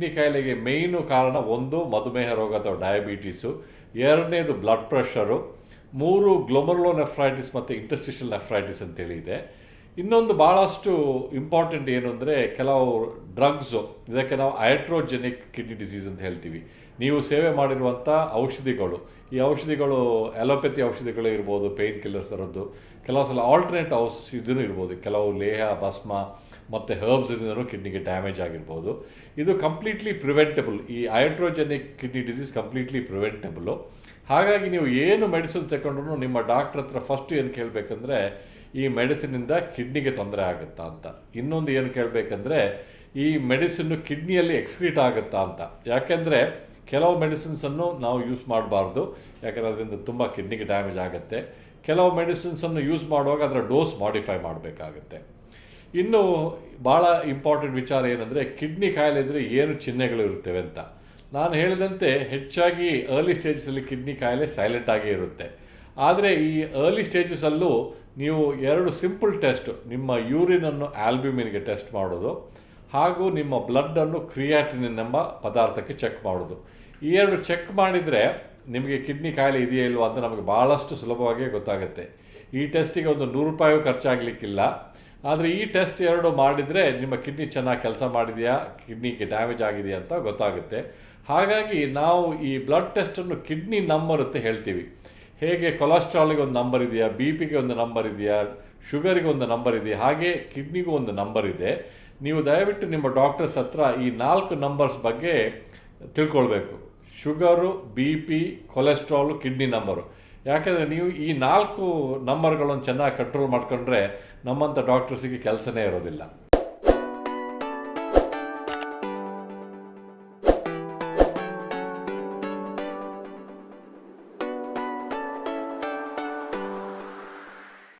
Kidney ಕಾಯಿಲೆಗೆ ಮೇಯ್ನು ಕಾರಣ ಒಂದು ಮಧುಮೇಹ ರೋಗ ಅಥವಾ ಡಯಾಬಿಟೀಸು, ಎರಡನೇದು ಬ್ಲಡ್ ಪ್ರೆಷರು, ಮೂರು ಗ್ಲೊಮರ್ಲೋನೆಫ್ರೈಟಿಸ್ ಮತ್ತು ಇಂಟರ್ಸ್ಟಿಷಲ್ ನೆಫ್ರೈಟಿಸ್ ಅಂತೇಳಿ ಇದೆ. ಇನ್ನೊಂದು ಭಾಳಷ್ಟು ಇಂಪಾರ್ಟೆಂಟ್ ಏನು ಅಂದರೆ ಕೆಲವು ಡ್ರಗ್ಸು, ಇದಕ್ಕೆ ನಾವು ಐಟ್ರೋಜೆನಿಕ್ ಕಿಡ್ನಿ ಡಿಸೀಸ್ ಅಂತ ಹೇಳ್ತೀವಿ. ನೀವು ಸೇವೆ ಮಾಡಿರುವಂಥ ಔಷಧಿಗಳು, ಈ ಔಷಧಿಗಳು ಅಲೋಪತಿ ಔಷಧಿಗಳು ಇರ್ಬೋದು, ಪೇಯ್ನ್ ಕಿಲ್ಲರ್ಸ್ ಥರದ್ದು, ಕೆಲವು ಸಲ ಆಲ್ಟರ್ನೇಟ್ ಔಷಧಿನೂ ಇರ್ಬೋದು, ಕೆಲವು ಲೇಹ, ಭಸ್ಮ ಮತ್ತು ಹರ್ಬ್ಸ್ದಿಂದನೂ ಕಿಡ್ನಿಗೆ ಡ್ಯಾಮೇಜ್ ಆಗಿರ್ಬೋದು. ಇದು ಕಂಪ್ಲೀಟ್ಲಿ ಪ್ರಿವೆಂಟಬಲ್. ಈ ಐಟ್ರೋಜೆನಿಕ್ ಕಿಡ್ನಿ ಡಿಸೀಸ್ ಕಂಪ್ಲೀಟ್ಲಿ ಪ್ರಿವೆಂಟಬಲು. ಹಾಗಾಗಿ ನೀವು ಏನು ಮೆಡಿಸಿನ್ ತಗೊಂಡ್ರು ನಿಮ್ಮ ಡಾಕ್ಟ್ರ್ ಹತ್ರ ಫಸ್ಟ್ ಏನು ಕೇಳಬೇಕಂದ್ರೆ ಈ ಮೆಡಿಸಿನಿಂದ ಕಿಡ್ನಿಗೆ ತೊಂದರೆ ಆಗುತ್ತಾ ಅಂತ. ಇನ್ನೊಂದು ಏನು ಕೇಳಬೇಕಂದ್ರೆ ಈ ಮೆಡಿಸಿನ್ನು ಕಿಡ್ನಿಯಲ್ಲಿ ಎಕ್ಸ್ಕ್ರೀಟ್ ಆಗುತ್ತಾ ಅಂತ. ಯಾಕೆಂದರೆ ಕೆಲವು ಮೆಡಿಸಿನ್ಸನ್ನು ನಾವು ಯೂಸ್ ಮಾಡಬಾರ್ದು, ಯಾಕಂದರೆ ಅದರಿಂದ ತುಂಬ ಕಿಡ್ನಿಗೆ ಡ್ಯಾಮೇಜ್ ಆಗುತ್ತೆ. ಕೆಲವು ಮೆಡಿಸಿನ್ಸನ್ನು ಯೂಸ್ ಮಾಡುವಾಗ ಅದರ ಡೋಸ್ ಮಾಡಿಫೈ ಮಾಡಬೇಕಾಗತ್ತೆ. ಇನ್ನು ಭಾಳ ಇಂಪಾರ್ಟೆಂಟ್ ವಿಚಾರ ಏನಂದರೆ ಕಿಡ್ನಿ ಕಾಯಿಲೆ ಇದ್ದರೆ ಏನು ಚಿಹ್ನೆಗಳು ಇರುತ್ತವೆ ಅಂತ. ನಾನು ಹೇಳಿದಂತೆ ಹೆಚ್ಚಾಗಿ ಅರ್ಲಿ ಸ್ಟೇಜಸಲ್ಲಿ ಕಿಡ್ನಿ ಕಾಯಿಲೆ ಸೈಲೆಂಟ್ ಆಗೇ ಇರುತ್ತೆ. ಆದರೆ ಈ ಅರ್ಲಿ ಸ್ಟೇಜಸಲ್ಲೂ ನೀವು ಎರಡು ಸಿಂಪಲ್ ಟೆಸ್ಟ್, ನಿಮ್ಮ ಯೂರಿನನ್ನು ಆಲ್ಬ್ಯೂಮಿನ್ಗೆ ಟೆಸ್ಟ್ ಮಾಡೋದು ಹಾಗೂ ನಿಮ್ಮ ಬ್ಲಡ್ಡನ್ನು ಕ್ರಿಯಾಟಿನಿನ್ ಎಂಬ ಪದಾರ್ಥಕ್ಕೆ ಚೆಕ್ ಮಾಡೋದು. ಈ ಎರಡು ಚೆಕ್ ಮಾಡಿದರೆ ನಿಮಗೆ ಕಿಡ್ನಿ ಕಾಯಿಲೆ ಇದೆಯಾ ಇಲ್ವಾ ಅಂತ ನಮಗೆ ಭಾಳಷ್ಟು ಸುಲಭವಾಗಿ ಗೊತ್ತಾಗುತ್ತೆ. ಈ ಟೆಸ್ಟಿಗೆ ಒಂದು ₹100 ಖರ್ಚಾಗಲಿಕ್ಕಿಲ್ಲ. ಆದರೆ ಈ ಟೆಸ್ಟ್ ಎರಡು ಮಾಡಿದರೆ ನಿಮ್ಮ ಕಿಡ್ನಿ ಚೆನ್ನಾಗಿ ಕೆಲಸ ಮಾಡಿದೆಯಾ, ಕಿಡ್ನಿಗೆ ಡ್ಯಾಮೇಜ್ ಆಗಿದೆಯಾ ಅಂತ ಗೊತ್ತಾಗುತ್ತೆ. ಹಾಗಾಗಿ ನಾವು ಈ ಬ್ಲಡ್ ಟೆಸ್ಟನ್ನು ಕಿಡ್ನಿ ನಂಬರ್ ಅಂತ ಹೇಳ್ತೀವಿ. ಹೇಗೆ ಕೊಲೆಸ್ಟ್ರಾಲ್ಗೆ ಒಂದು ನಂಬರ್ ಇದೆಯಾ, BP-ಗೆ ಒಂದು ನಂಬರ್ ಇದೆಯಾ, ಶುಗರಿಗೆ ಒಂದು ನಂಬರ್ ಇದೆಯಾ, ಹಾಗೆ ಕಿಡ್ನಿಗೂ ಒಂದು ನಂಬರ್ ಇದೆ. ನೀವು ದಯವಿಟ್ಟು ನಿಮ್ಮ ಡಾಕ್ಟರ್ಸ್ ಹತ್ರ ಈ 4 ನಂಬರ್ಸ್ ಬಗ್ಗೆ ತಿಳ್ಕೊಳ್ಬೇಕು. Sugar, BP, cholesterol, kidney number. ಯಾಕೆಂದರೆ ನೀವು ಈ 4 ನಂಬರ್ಗಳನ್ನು ಚೆನ್ನಾಗಿ ಕಂಟ್ರೋಲ್ ಮಾಡ್ಕೊಂಡ್ರೆ ನಮ್ಮಂಥ ಡಾಕ್ಟರ್ಸಿಗೆ ಕೆಲಸನೇ ಇರೋದಿಲ್ಲ.